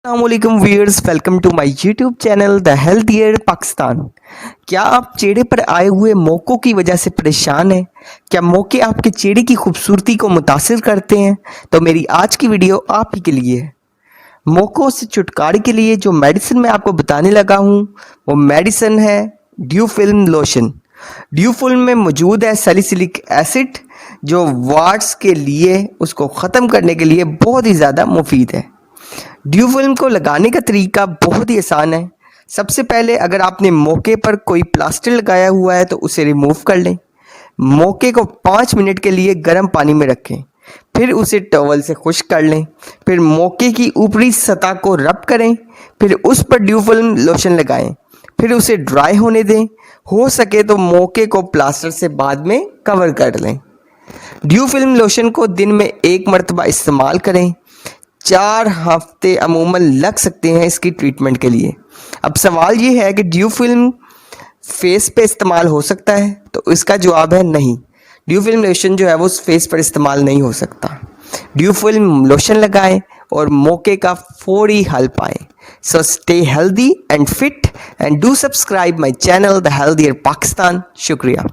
अस्सलामुअलैकुम viewers, welcome to my YouTube channel the healthier Pakistan. क्या आप चेहरे पर आए हुए मोकों की वजह से परेशान हैं? क्या मोके आपके चेहरे की खूबसूरती को मुतासिर करते हैं? तो मेरी आज की वीडियो आप ही के लिए है। मोकों से छुटकारे के लिए जो मेडिसिन मैं आपको बताने लगा हूँ वो मेडिसिन है due film lotion. Due film में मौजूद है सैलिसिलिक एसिड जो वार्ड्स के लिए उसको ख़त्म करने के लिए बहुत ही ज़्यादा मुफीद है। ड्यू फिल्म को लगाने का तरीका बहुत ही आसान है। सबसे पहले अगर आपने मोके पर कोई प्लास्टर लगाया हुआ है तो उसे रिमूव कर लें। मोके को 5 मिनट के लिए गर्म पानी में रखें, फिर उसे टॉवल से खुश्क कर लें। फिर मोके की ऊपरी सतह को रब करें, फिर उस पर ड्यू फिल्म लोशन लगाएं, फिर उसे ड्राई होने दें। हो सके तो मोके को प्लास्टर से बाद में कवर कर लें। ड्यू फिल्म लोशन को दिन में 1 मरतबा इस्तेमाल करें। 4 हफ्ते अमूमन लग सकते हैं इसकी ट्रीटमेंट के लिए। अब सवाल ये है कि ड्यू फिल्म फेस पे इस्तेमाल हो सकता है? तो इसका जवाब है नहीं। ड्यू फिल्म लोशन जो है वो फेस पर इस्तेमाल नहीं हो सकता। ड्यू फिल्म लोशन लगाएं और मौके का फौरी हल पाएं। So stay healthy and fit and do subscribe my channel the healthier Pakistan. शुक्रिया।